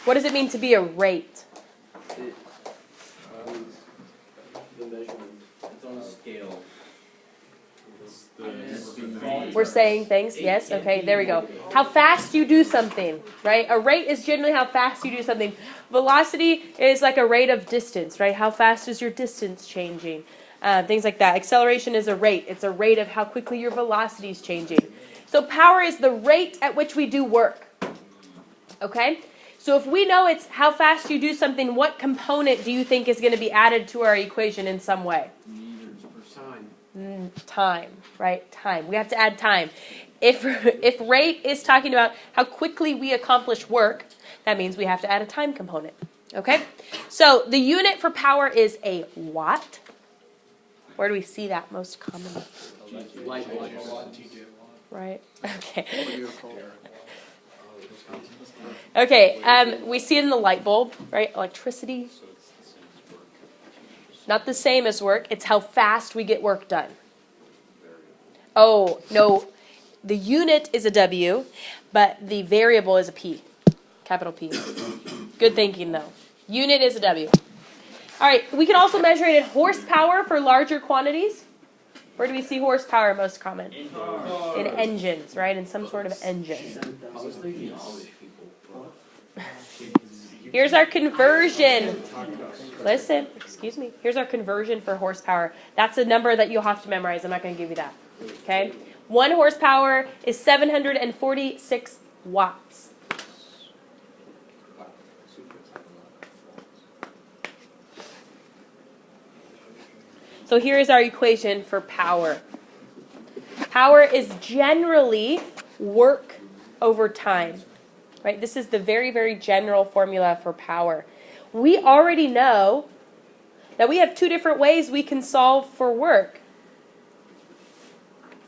What does it mean to be a rate? The measurement. It's on a scale. We're saying things. Yes. Okay. There we go. How fast you do something, right? A rate is generally how fast you do something. Velocity is like a rate of distance, right? How fast is your distance changing? Things like that. Acceleration is a rate. It's a rate of how quickly your velocity is changing. So power is the rate at which we do work. Okay? So if we know it's how fast you do something, what component do you think is going to be added to our equation in some way? Time, right? Time. We have to add time. If rate is talking about how quickly we accomplish work, that means we have to add a time component. Okay? So the unit for power is a watt. Where do we see that most commonly? Right? Okay. Okay, we see it in the light bulb, right? Electricity. Not the same as work. It's how fast we get work done. Oh, no. The unit is a W, but the variable is a P. Capital P. Good thinking, though. Unit is a W. All right, we can also measure it in horsepower for larger quantities. Where do we see horsepower most common? In engines, right? In some sort of engine. Here's our conversion. Listen, excuse me. Here's our conversion for horsepower. That's a number that you'll have to memorize. I'm not going to give you that. Okay? 1 horsepower is 746 watts. So here is our equation for power. Power is generally work over time. Right? This is the very, very general formula for power. We already know that we have 2 different ways we can solve for work.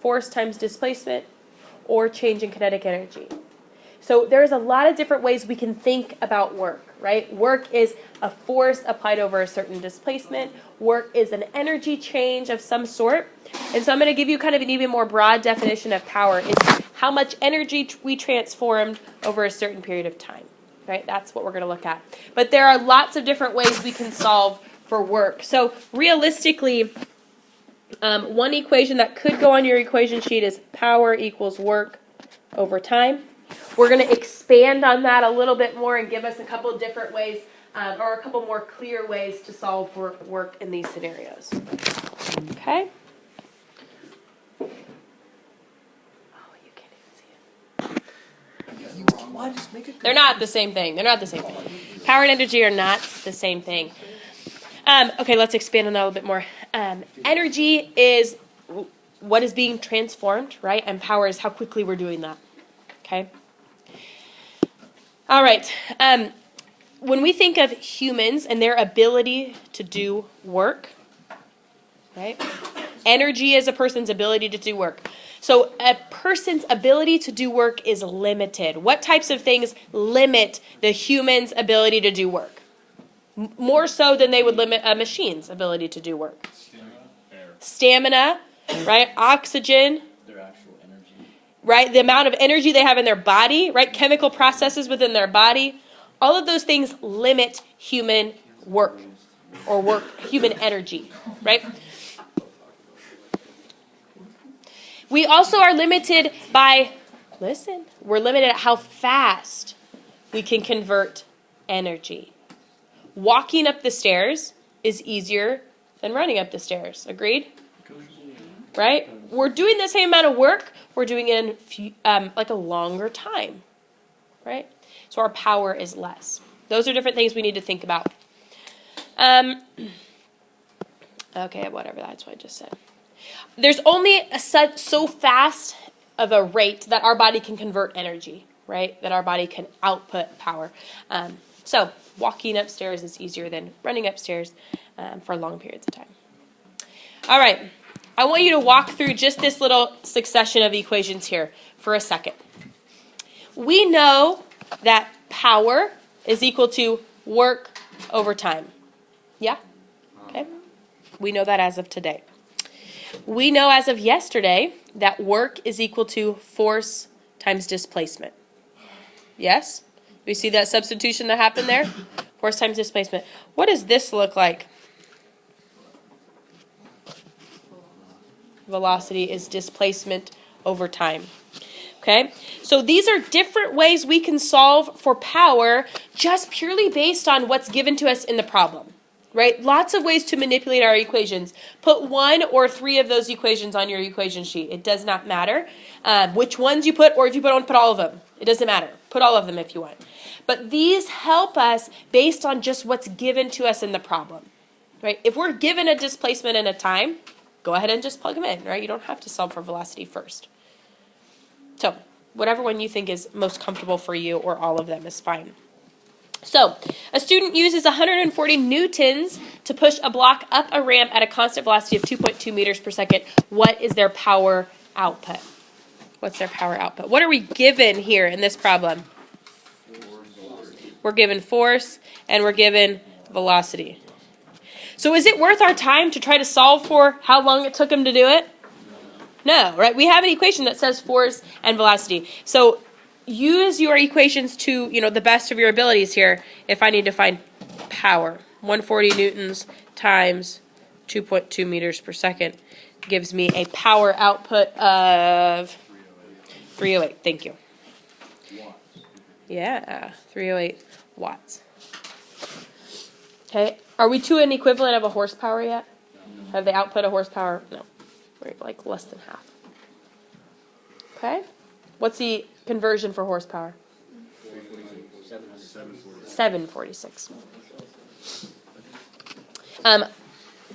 Force times displacement or change in kinetic energy. So there's a lot of different ways we can think about work, right? Work is a force applied over a certain displacement. Work is an energy change of some sort. And so I'm going to give you kind of an even more broad definition of power. It's how much energy we transformed over a certain period of time, right? That's what we're going to look at. But there are lots of different ways we can solve for work. So realistically, one equation that could go on your equation sheet is power equals work over time. We're going to expand on that a little bit more and give us a couple of different ways or a couple more clear ways to solve for work in these scenarios. Okay? Oh, you can't even see it. They're not the same thing. They're not the same thing. Power and energy are not the same thing. Okay, let's expand on that a little bit more. Energy is what is being transformed, right? And power is how quickly we're doing that. Okay? All right. When we think of humans and their ability to do work, right? Energy is a person's ability to do work. So a person's ability to do work is limited. What types of things limit the human's ability to do work? More so than they would limit a machine's ability to do work. Stamina, right? Oxygen. Their actual energy. Right? The amount of energy they have in their body, right? Chemical processes within their body. All of those things limit human work or human energy, right? We also are limited by, we're limited at how fast we can convert energy. Walking up the stairs is easier than running up the stairs. Agreed? Right? We're doing the same amount of work. We're doing it in like a longer time. Right? So our power is less. Those are different things we need to think about. Okay, whatever. That's what I just said. There's only so fast of a rate that our body can convert energy. Right? That our body can output power. So walking upstairs is easier than running upstairs for long periods of time. All right. I want you to walk through just this little succession of equations here for a second. We know that power is equal to work over time. Yeah? Okay. We know that as of today. We know as of yesterday that work is equal to force times displacement. Yes? We see that substitution that happened there? Force times displacement. What does this look like? Velocity is displacement over time. Okay? So these are different ways we can solve for power just purely based on what's given to us in the problem. Right? Lots of ways to manipulate our equations. Put 1 or 3 of those equations on your equation sheet. It does not matter which ones you put, or if you put all of them. It doesn't matter. Put all of them if you want. But these help us based on just what's given to us in the problem. Right? If we're given a displacement and a time, go ahead and just plug them in. Right? You don't have to solve for velocity first. So whatever one you think is most comfortable for you, or all of them is fine. So, a student uses 140 newtons to push a block up a ramp at a constant velocity of 2.2 meters per second. What is their power output? What's their power output? What are we given here in this problem? We're given force and we're given velocity. So is it worth our time to try to solve for how long it took them to do it? No, right? We have an equation that says force and velocity. So use your equations to, the best of your abilities here. If I need to find power, 140 newtons times 2.2 meters per second gives me a power output of 308. Thank you. Yeah, 308 watts. Okay, are we to an equivalent of a horsepower yet? Have they output a horsepower? No, we're like less than half. Okay, what's the conversion for horsepower? 746.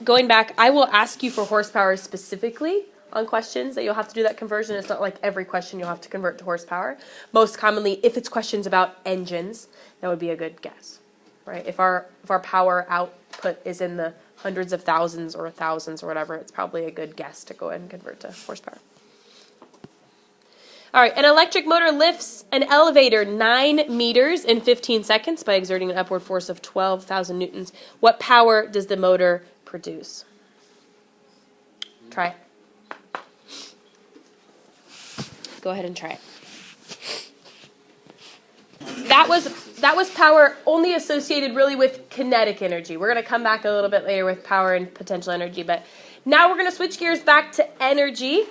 Going back, I will ask you for horsepower specifically on questions that you'll have to do that conversion. It's not like every question you'll have to convert to horsepower. Most commonly, if it's questions about engines, that would be a good guess, right? If our power output is in the hundreds of thousands or thousands or whatever, it's probably a good guess to go ahead and convert to horsepower. All right, an electric motor lifts an elevator 9 meters in 15 seconds by exerting an upward force of 12,000 newtons. What power does the motor produce? Try it. Go ahead and try it. That was power only associated really with kinetic energy. We're going to come back a little bit later with power and potential energy, but now we're going to switch gears back to energy.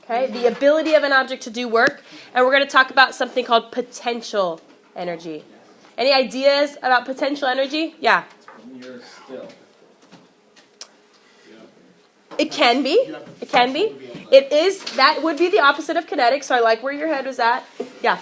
Okay, the ability of an object to do work, and we're going to talk about something called potential energy. Any ideas about potential energy? Yeah. You're still. It can be. It can be. It is. That would be the opposite of kinetic, so I like where your head was at. Yeah.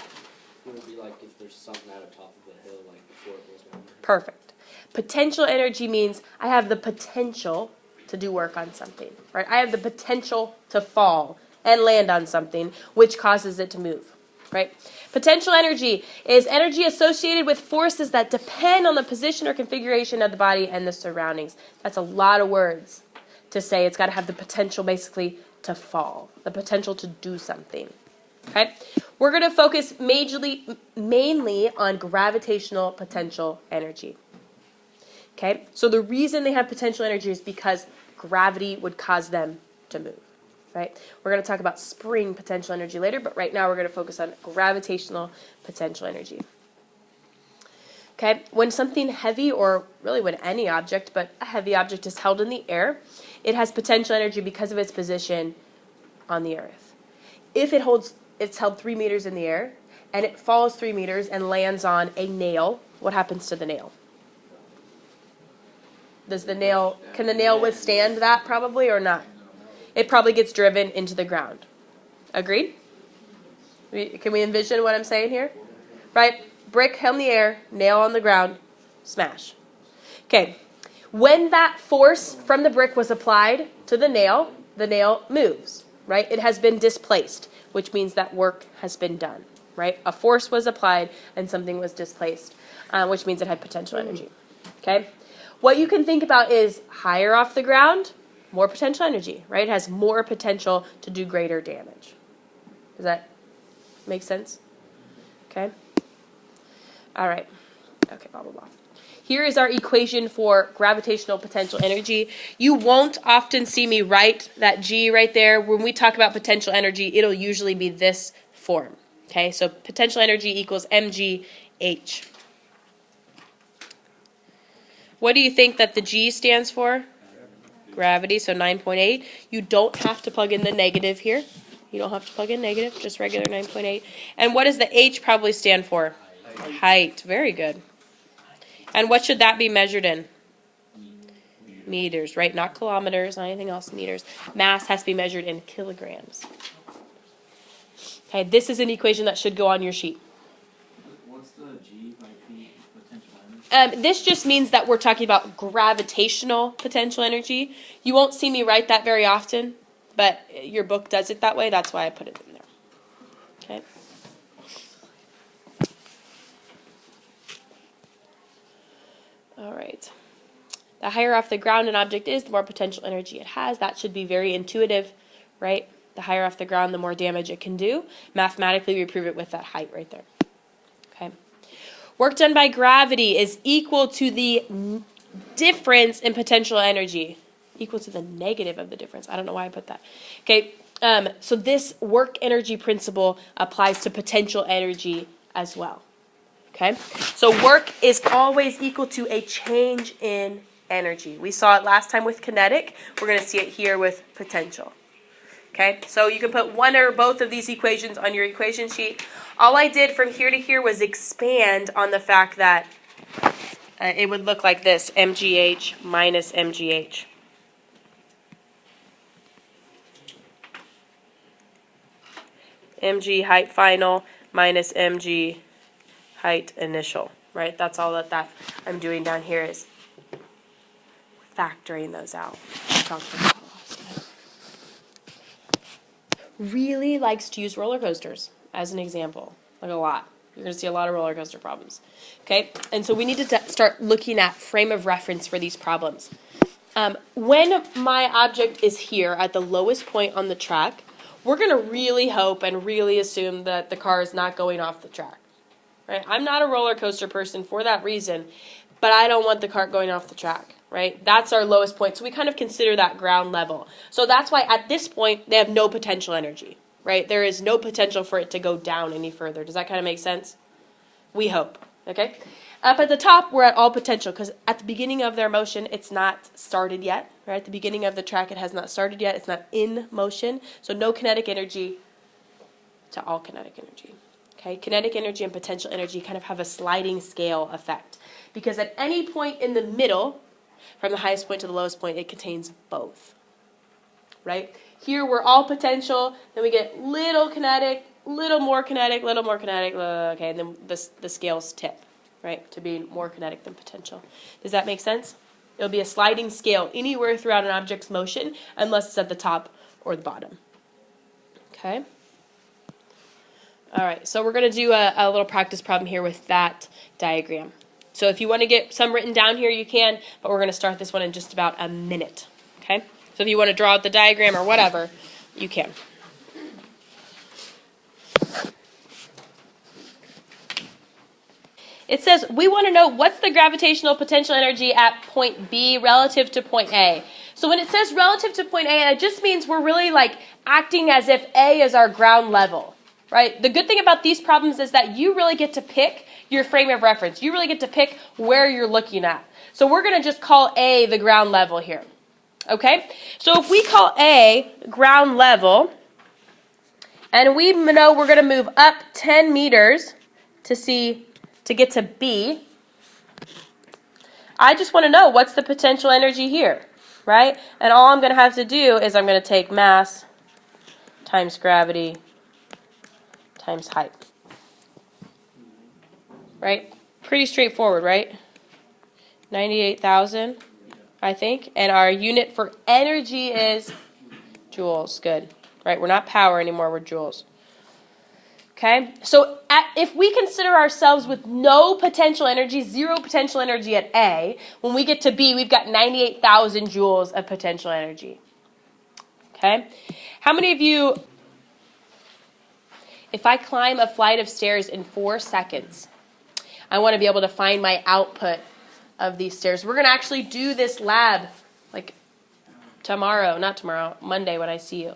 It would be like if there's something at the top of the hill, like before it goes down. Perfect. Potential energy means I have the potential to do work on something, right? I have the potential to fall and land on something, which causes it to move, right? Potential energy is energy associated with forces that depend on the position or configuration of the body and the surroundings. That's a lot of words to say. It's got to have the potential basically to fall, the potential to do something, okay? We're going to focus mainly on gravitational potential energy, okay? So the reason they have potential energy is because gravity would cause them to move. Right? We're going to talk about spring potential energy later, but right now we're going to focus on gravitational potential energy. Okay? When something heavy, or really when any object, but a heavy object is held in the air, it has potential energy because of its position on the earth. If it's held 3 meters in the air, and it falls 3 meters and lands on a nail, what happens to the nail? Can the nail withstand that probably or not? It probably gets driven into the ground. Agreed? Can we envision what I'm saying here? Right? Brick held in the air, nail on the ground, smash. Okay. When that force from the brick was applied to the nail moves, right? It has been displaced, which means that work has been done, right? A force was applied and something was displaced, which means it had potential energy. Okay? What you can think about is higher off the ground, more potential energy, right? It has more potential to do greater damage. Does that make sense? Okay. All right. Okay, blah, blah, blah. Here is our equation for gravitational potential energy. You won't often see me write that G right there. When we talk about potential energy, it'll usually be this form. Okay, so potential energy equals mgh. What do you think that the G stands for? Gravity, so 9.8. You don't have to plug in the negative here. You don't have to plug in negative, just regular 9.8. And what does the H probably stand for? Height. Very good. And what should that be measured in? Meters, right? Not kilometers, not anything else, meters. Mass has to be measured in kilograms. Okay, this is an equation that should go on your sheet. What's the G by P potential energy? This just means that we're talking about gravitational potential energy. You won't see me write that very often, but your book does it that way. That's why I put it in there. Okay. All right. The higher off the ground an object is, the more potential energy it has. That should be very intuitive, right? The higher off the ground, the more damage it can do. Mathematically, we prove it with that height right there. Okay. Work done by gravity is equal to the difference in potential energy. Equal to the negative of the difference. I don't know why I put that. Okay. So this work energy principle applies to potential energy as well. Okay. So work is always equal to a change in energy. We saw it last time with kinetic. We're going to see it here with potential. Okay, so you can put one or both of these equations on your equation sheet. All I did from here to here was expand on the fact that it would look like this, mgh minus mgh. Mg height final minus mg height initial, right? That's all that I'm doing down here is factoring those out. Really likes to use roller coasters as an example, like a lot. You're going to see a lot of roller coaster problems. Okay, and so we need to start looking at frame of reference for these problems. When my object is here at the lowest point on the track, we're going to really hope and really assume that the car is not going off the track. Right? I'm not a roller coaster person for that reason, but I don't want the cart going off the track. Right? That's our lowest point. So we kind of consider that ground level. So that's why at this point they have no potential energy. Right? There is no potential for it to go down any further. Does that kind of make sense? We hope. Okay? Up at the top, we're at all potential because at the beginning of their motion, it's not started yet. Right? At the beginning of the track, it has not started yet. It's not in motion. So no kinetic energy to all kinetic energy. Okay? Kinetic energy and potential energy kind of have a sliding scale effect because at any point in the middle, from the highest point to the lowest point, it contains both. Right? Here we're all potential, then we get little kinetic, little more kinetic, little more kinetic, okay, and then the scales tip, right, to be more kinetic than potential. Does that make sense? It'll be a sliding scale anywhere throughout an object's motion unless it's at the top or the bottom. Okay? All right, so we're going to do a little practice problem here with that diagram. So if you want to get some written down here, you can, but we're going to start this one in just about a minute. Okay? So if you want to draw out the diagram or whatever, you can. It says, we want to know what's the gravitational potential energy at point B relative to point A. So when it says relative to point A, it just means we're really like acting as if A is our ground level, right? The good thing about these problems is that you really get to pick your frame of reference. You really get to pick where you're looking at. So we're going to just call A the ground level here. Okay? So if we call A ground level, and we know we're going to move up 10 meters to get to B, I just want to know what's the potential energy here, right? And all I'm going to have to do is I'm going to take mass times gravity times height. Right? Pretty straightforward, right? 98,000, I think. And our unit for energy is joules. Good. Right? We're not power anymore. We're joules. Okay? So if we consider ourselves with no potential energy, zero potential energy at A, when we get to B, we've got 98,000 joules of potential energy. Okay? How many of you, if I climb a flight of stairs in 4 seconds, I want to be able to find my output of these stairs. We're going to actually do this lab like tomorrow, not tomorrow, Monday when I see you.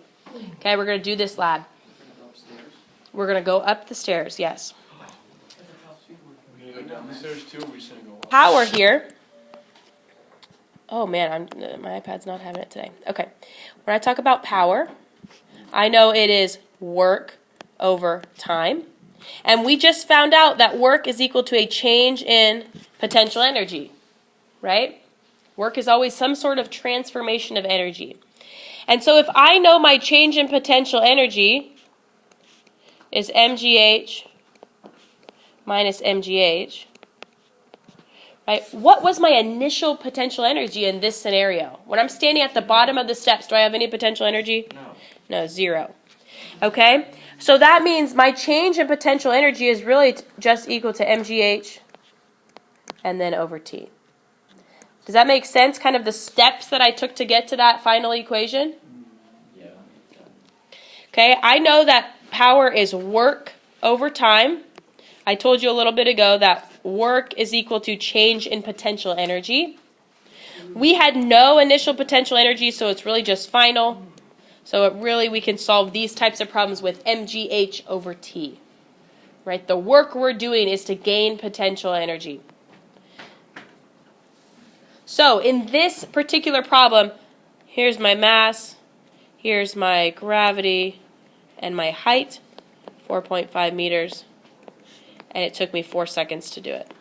Okay, we're going to do this lab. We're going to go up the stairs, yes. We're gonna go down the stairs too, or we just gonna go up? Power here. Oh man, my iPad's not having it today. Okay. When I talk about power, I know it is work over time. And we just found out that work is equal to a change in potential energy, right? Work is always some sort of transformation of energy. And so if I know my change in potential energy is mgh minus mgh, right? What was my initial potential energy in this scenario? When I'm standing at the bottom of the steps, do I have any potential energy? No. No, zero. Okay? So that means my change in potential energy is really just equal to mgh and then over T. Does that make sense? Kind of the steps that I took to get to that final equation? Yeah. Okay, I know that power is work over time. I told you a little bit ago that work is equal to change in potential energy. We had no initial potential energy, so it's really just final. So we can solve these types of problems with mgh over T. Right? The work we're doing is to gain potential energy. So in this particular problem, here's my mass, here's my gravity, and my height, 4.5 meters, and it took me 4 seconds to do it.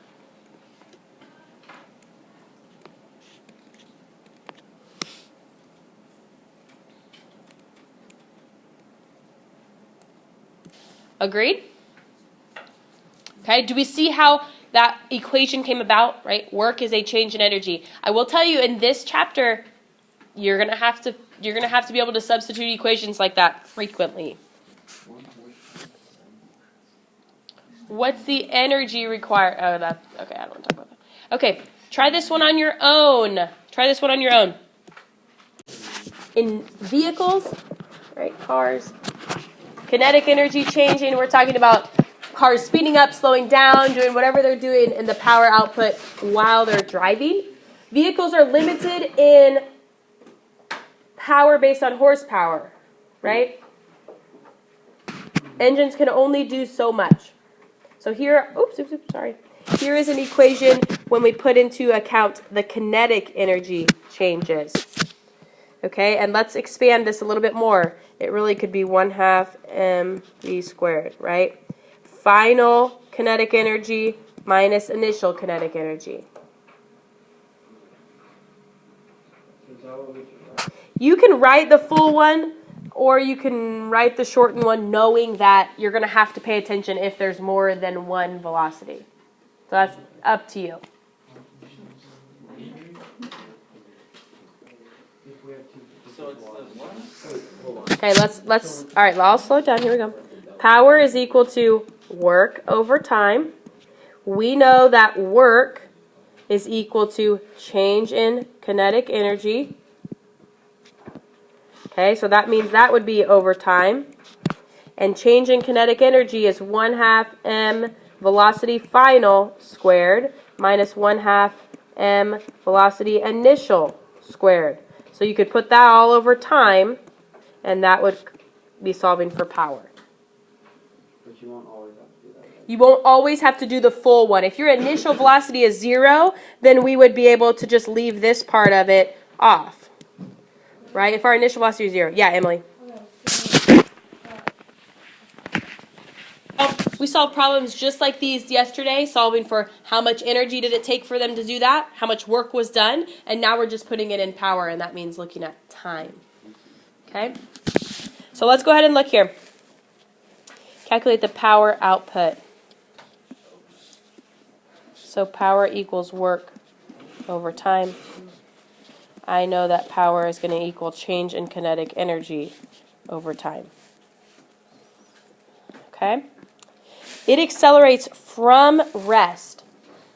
Agreed? Okay, do we see how that equation came about, right? Work is a change in energy. I will tell you in this chapter, you're gonna have to be able to substitute equations like that frequently. What's the energy required? Oh, that's okay. I don't want to talk about that. Okay, try this one on your own. Try this one on your own. In vehicles, right? Cars, kinetic energy changing. We're talking about cars speeding up, slowing down, doing whatever they're doing in the power output while they're driving. Vehicles are limited in power based on horsepower, right? Engines can only do so much. So here, sorry. Here is an equation when we put into account the kinetic energy changes. Okay, and let's expand this a little bit more. It really could be 1/2 mv squared, right? Final kinetic energy minus initial kinetic energy. You can write the full one, or you can write the shortened one knowing that you're going to have to pay attention if there's more than one velocity. So that's up to you. So it's the what? Hold on. Okay, all right, I'll slow it down. Here we go. Power is equal to work over time. We know that work is equal to change in kinetic energy. Okay, so that means that would be over time. And change in kinetic energy is 1/2 m velocity final squared minus 1/2 m velocity initial squared. So you could put that all over time, and that would be solving for power. But you won't always have to do that. Right? You won't always have to do the full one. If your initial velocity is 0, then we would be able to just leave this part of it off. Right? If our initial velocity is 0. Yeah, Emily. We solved problems just like these yesterday, solving for how much energy did it take for them to do that, how much work was done, and now we're just putting it in power, and that means looking at time. Okay? So let's go ahead and look here. Calculate the power output. So power equals work over time. I know that power is going to equal change in kinetic energy over time. Okay? It accelerates from rest.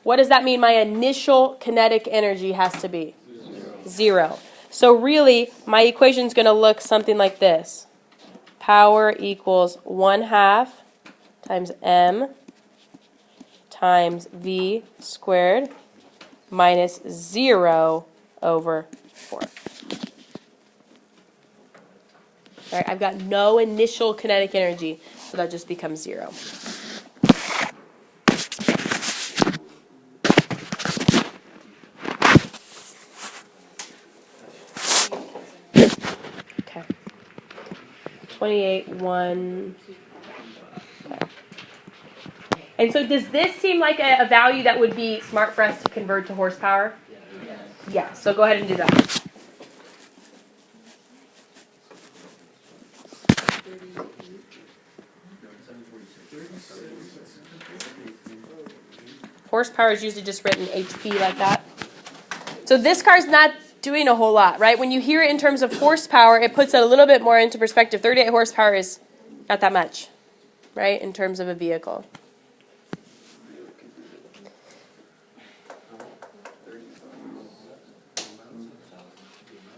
What does that mean? My initial kinetic energy has to be 0. So really, my equation is going to look something like this. Power equals 1/2 times m times v squared minus 0 over 4. Right? I've got no initial kinetic energy, so that just becomes 0. Okay. 28, 1. Okay. And so does this seem like a value that would be smart for us to convert to horsepower? Yeah, so go ahead and do that. Horsepower is usually just written HP like that. So this car's not doing a whole lot, right? When you hear it in terms of horsepower, it puts it a little bit more into perspective. 38 horsepower is not that much, right, in terms of a vehicle.